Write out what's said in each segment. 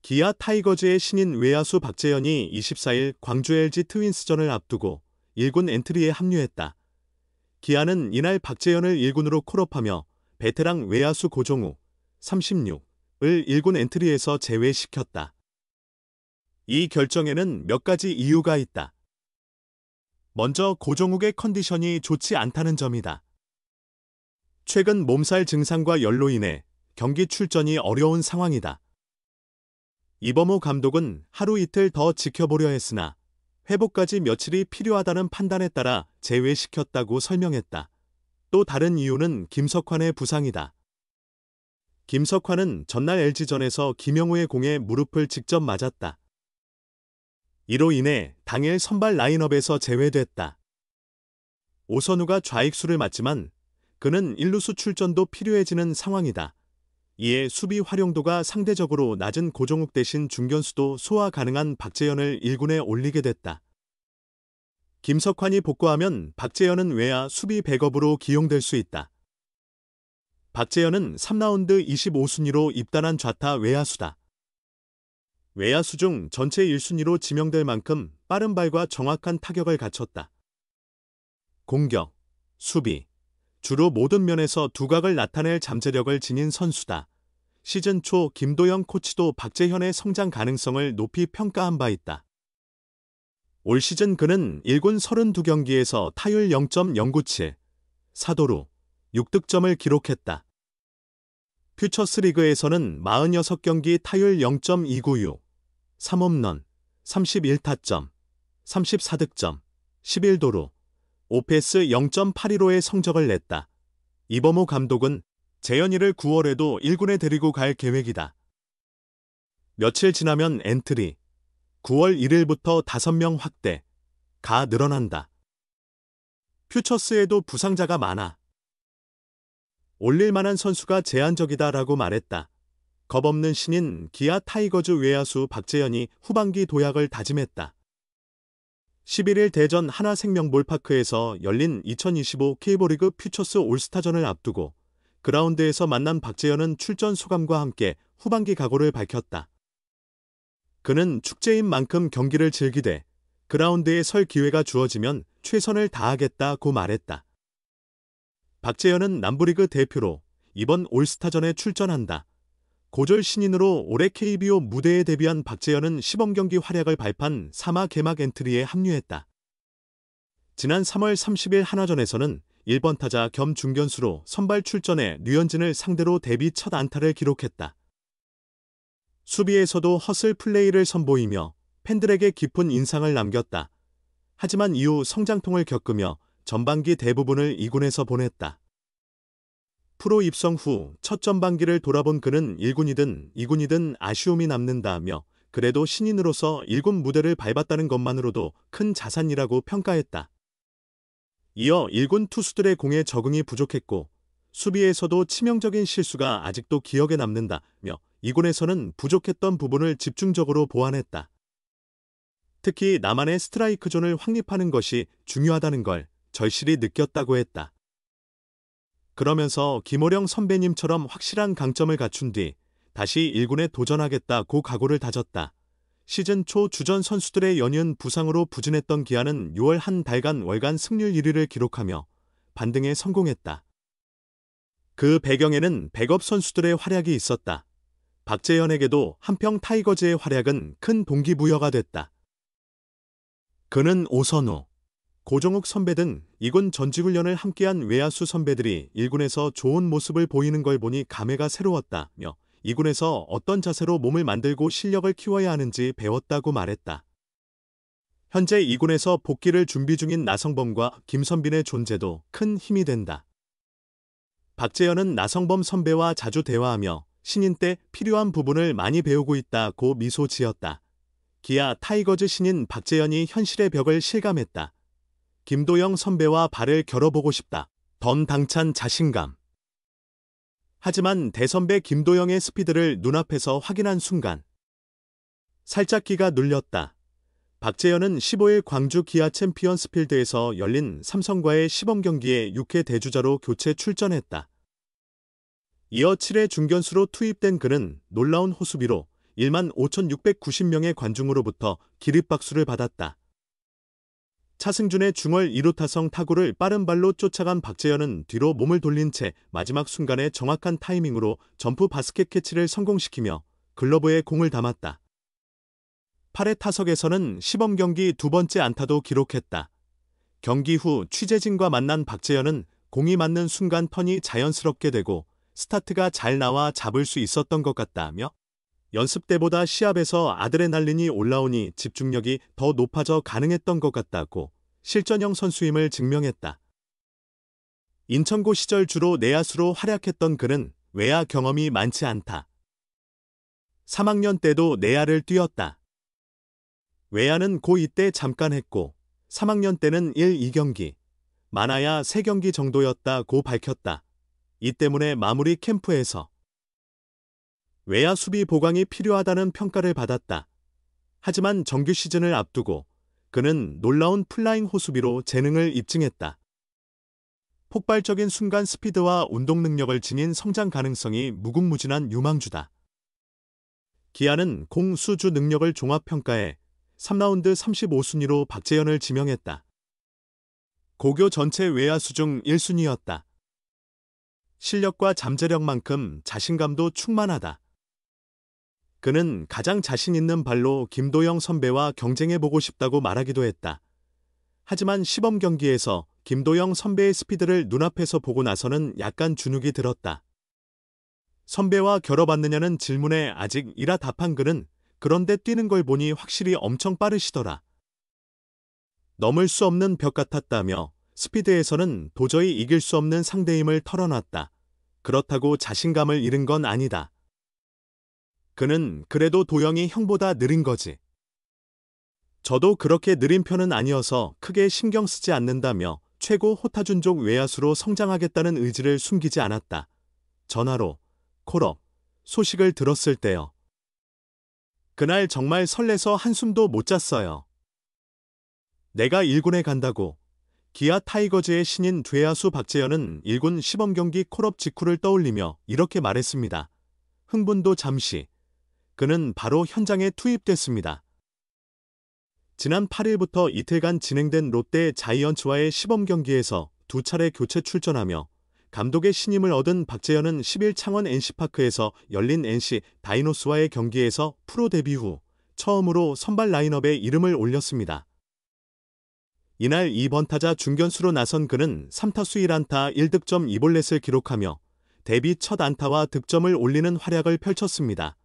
기아 타이거즈의 신인 외야수 박재현이 24일 광주 LG 트윈스전을 앞두고 1군 엔트리에 합류했다. 기아는 이날 박재현을 1군으로 콜업하며 베테랑 외야수 고종욱, 36을 1군 엔트리에서 제외시켰다. 이 결정에는 몇 가지 이유가 있다. 먼저 고종욱의 컨디션이 좋지 않다는 점이다. 최근 몸살 증상과 열로 인해 경기 출전이 어려운 상황이다. 이범호 감독은 하루 이틀 더 지켜보려 했으나 회복까지 며칠이 필요하다는 판단에 따라 제외시켰다고 설명했다. 또 다른 이유는 김석환의 부상이다. 김석환은 전날 LG전에서 김영우의 공에 무릎을 직접 맞았다. 이로 인해 당일 선발 라인업에서 제외됐다. 오선우가 좌익수를 맡지만 그는 1루수 출전도 필요해지는 상황이다. 이에 수비 활용도가 상대적으로 낮은 고종욱 대신 중견수도 소화 가능한 박재현을 1군에 올리게 됐다. 김석환이 복구하면 박재현은 외야 수비 백업으로 기용될 수 있다. 박재현은 3라운드 25순위로 입단한 좌타 외야수다. 외야수 중 전체 1순위로 지명될 만큼 빠른 발과 정확한 타격을 갖췄다. 공격, 수비, 주로 모든 면에서 두각을 나타낼 잠재력을 지닌 선수다. 시즌 초 김도영 코치도 박재현의 성장 가능성을 높이 평가한 바 있다. 올 시즌 그는 1군 32경기에서 타율 0.097, 4도루, 6득점을 기록했다. 퓨처스 리그에서는 46경기 타율 0.296, 3홈런, 31타점, 34득점, 11도루, 오페스 0.815의 성적을 냈다. 이범호 감독은 재현이를 9월에도 1군에 데리고 갈 계획이다. 며칠 지나면 엔트리, 9월 1일부터 5명 확대가 늘어난다. 퓨처스에도 부상자가 많아. 올릴 만한 선수가 제한적이다라고 말했다. 겁없는 신인 기아 타이거즈 외야수 박재현이 후반기 도약을 다짐했다. 11일 대전 하나생명볼파크에서 열린 2025 K리그 퓨처스 올스타전을 앞두고 그라운드에서 만난 박재현은 출전 소감과 함께 후반기 각오를 밝혔다. 그는 축제인 만큼 경기를 즐기되 그라운드에 설 기회가 주어지면 최선을 다하겠다고 말했다. 박재현은 남부리그 대표로 이번 올스타전에 출전한다. 고졸 신인으로 올해 KBO 무대에 데뷔한 박재현은 시범경기 활약을 발판 3화 개막 엔트리에 합류했다. 지난 3월 30일 하나전에서는 1번 타자 겸 중견수로 선발 출전해 류현진을 상대로 데뷔 첫 안타를 기록했다. 수비에서도 허슬 플레이를 선보이며 팬들에게 깊은 인상을 남겼다. 하지만 이후 성장통을 겪으며 전반기 대부분을 2군에서 보냈다. 프로 입성 후 첫 전반기를 돌아본 그는 1군이든 2군이든 아쉬움이 남는다며 그래도 신인으로서 1군 무대를 밟았다는 것만으로도 큰 자산이라고 평가했다. 이어 1군 투수들의 공에 적응이 부족했고 수비에서도 치명적인 실수가 아직도 기억에 남는다며 2군에서는 부족했던 부분을 집중적으로 보완했다. 특히 나만의 스트라이크 존을 확립하는 것이 중요하다는 걸 절실히 느꼈다고 했다. 그러면서 김호령 선배님처럼 확실한 강점을 갖춘 뒤 다시 1군에 도전하겠다고 각오를 다졌다. 시즌 초 주전 선수들의 연이은 부상으로 부진했던 기아는 6월 한 달간 월간 승률 1위를 기록하며 반등에 성공했다. 그 배경에는 백업 선수들의 활약이 있었다. 박재현에게도 한평 타이거즈의 활약은 큰 동기부여가 됐다. 그는 오선우, 고종욱 선배 등 2군 전지훈련을 함께한 외야수 선배들이 1군에서 좋은 모습을 보이는 걸 보니 감회가 새로웠다며 2군에서 어떤 자세로 몸을 만들고 실력을 키워야 하는지 배웠다고 말했다. 현재 2군에서 복귀를 준비 중인 나성범과 김선빈의 존재도 큰 힘이 된다. 박재현은 나성범 선배와 자주 대화하며 신인 때 필요한 부분을 많이 배우고 있다고 미소 지었다. 기아 타이거즈 신인 박재현이 현실의 벽을 실감했다. 김도영 선배와 발을 겨뤄보고 싶다. 던 당찬 자신감. 하지만 대선배 김도영의 스피드를 눈앞에서 확인한 순간 살짝 기가 눌렸다. 박재현은 15일 광주 기아 챔피언스 필드에서 열린 삼성과의 시범경기에 6회 대주자로 교체 출전했다. 이어 7회 중견수로 투입된 그는 놀라운 호수비로 15,690명의 관중으로부터 기립박수를 받았다. 차승준의 중월 2루 타성 타구를 빠른 발로 쫓아간 박재현은 뒤로 몸을 돌린 채 마지막 순간에 정확한 타이밍으로 점프 바스켓 캐치를 성공시키며 글러브에 공을 담았다. 8회 타석에서는 시범 경기 두 번째 안타도 기록했다. 경기 후 취재진과 만난 박재현은 공이 맞는 순간 턴이 자연스럽게 되고 스타트가 잘 나와 잡을 수 있었던 것 같다며 연습 때보다 시합에서 아드레날린이 올라오니 집중력이 더 높아져 가능했던 것 같다고 실전형 선수임을 증명했다. 인천고 시절 주로 내야수로 활약했던 그는 외야 경험이 많지 않다. 3학년 때도 내야를 뛰었다. 외야는 고2 때 잠깐 했고 3학년 때는 1, 2경기, 많아야 3경기 정도였다고 밝혔다. 이 때문에 마무리 캠프에서 외야 수비 보강이 필요하다는 평가를 받았다. 하지만 정규 시즌을 앞두고 그는 놀라운 플라잉 호수비로 재능을 입증했다. 폭발적인 순간 스피드와 운동 능력을 지닌 성장 가능성이 무궁무진한 유망주다. 기아는 공 수주 능력을 종합평가해 3라운드 35순위로 박재현을 지명했다. 고교 전체 외야수 중 1순위였다. 실력과 잠재력만큼 자신감도 충만하다. 그는 가장 자신 있는 발로 김도영 선배와 경쟁해보고 싶다고 말하기도 했다. 하지만 시범 경기에서 김도영 선배의 스피드를 눈앞에서 보고 나서는 약간 주눅이 들었다. 선배와 겨뤄봤느냐는 질문에 아직 이라 답한 그는 그런데 뛰는 걸 보니 확실히 엄청 빠르시더라. 넘을 수 없는 벽 같았다며 스피드에서는 도저히 이길 수 없는 상대임을 털어놨다. 그렇다고 자신감을 잃은 건 아니다. 그는 그래도 도영이 형보다 느린 거지. 저도 그렇게 느린 편은 아니어서 크게 신경 쓰지 않는다며 최고 호타준족 외야수로 성장하겠다는 의지를 숨기지 않았다. 전화로 콜업 소식을 들었을 때요. 그날 정말 설레서 한숨도 못 잤어요. 내가 1군에 간다고. 기아 타이거즈의 신인 외야수 박재현은 1군 시범경기 콜업 직후를 떠올리며 이렇게 말했습니다. 흥분도 잠시. 그는 바로 현장에 투입됐습니다. 지난 8일부터 이틀간 진행된 롯데 자이언츠와의 시범경기에서 2차례 교체 출전하며 감독의 신임을 얻은 박재현은 10일 창원 NC파크에서 열린 NC 다이노스와의 경기에서 프로 데뷔 후 처음으로 선발 라인업에 이름을 올렸습니다. 이날 2번 타자 중견수로 나선 그는 3타수 1안타 1득점 2볼넷을 기록하며 데뷔 첫 안타와 득점을 올리는 활약을 펼쳤습니다.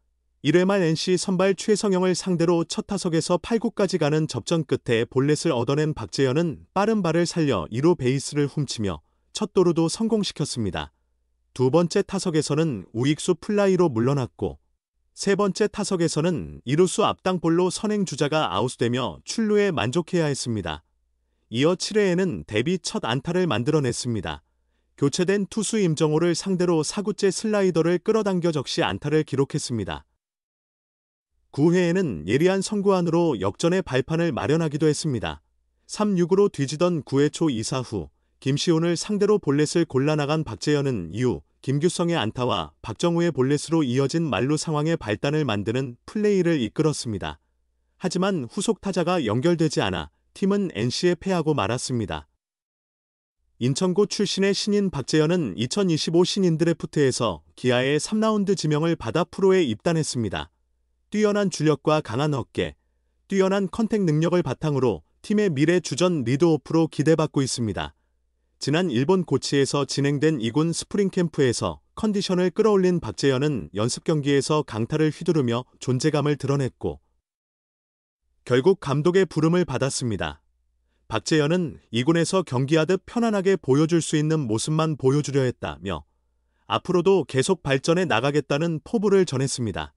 1회 말 NC 선발 최성영을 상대로 첫 타석에서 8구까지 가는 접전 끝에 볼넷을 얻어낸 박재현은 빠른 발을 살려 2루 베이스를 훔치며 첫 도루도 성공시켰습니다. 두 번째 타석에서는 우익수 플라이로 물러났고 세 번째 타석에서는 이루수 앞땅볼로 선행주자가 아웃되며 출루에 만족해야 했습니다. 이어 7회에는 데뷔 첫 안타를 만들어냈습니다. 교체된 투수 임정호를 상대로 4구째 슬라이더를 끌어당겨 적시 안타를 기록했습니다. 9회에는 예리한 선구안으로 역전의 발판을 마련하기도 했습니다. 3-6으로 뒤지던 9회 초 2사 후 김시훈을 상대로 볼넷을 골라나간 박재현은 이후 김규성의 안타와 박정우의 볼넷으로 이어진 만루 상황의 발단을 만드는 플레이를 이끌었습니다. 하지만 후속 타자가 연결되지 않아 팀은 NC에 패하고 말았습니다. 인천고 출신의 신인 박재현은 2025 신인 드래프트에서 기아의 3라운드 지명을 받아 프로에 입단했습니다. 뛰어난 주력과 강한 어깨, 뛰어난 컨택 능력을 바탕으로 팀의 미래 주전 리드오프로 기대받고 있습니다. 지난 일본 고치에서 진행된 2군 스프링 캠프에서 컨디션을 끌어올린 박재현은 연습 경기에서 강타를 휘두르며 존재감을 드러냈고 결국 감독의 부름을 받았습니다. 박재현은 2군에서 경기하듯 편안하게 보여줄 수 있는 모습만 보여주려 했다며 앞으로도 계속 발전해 나가겠다는 포부를 전했습니다.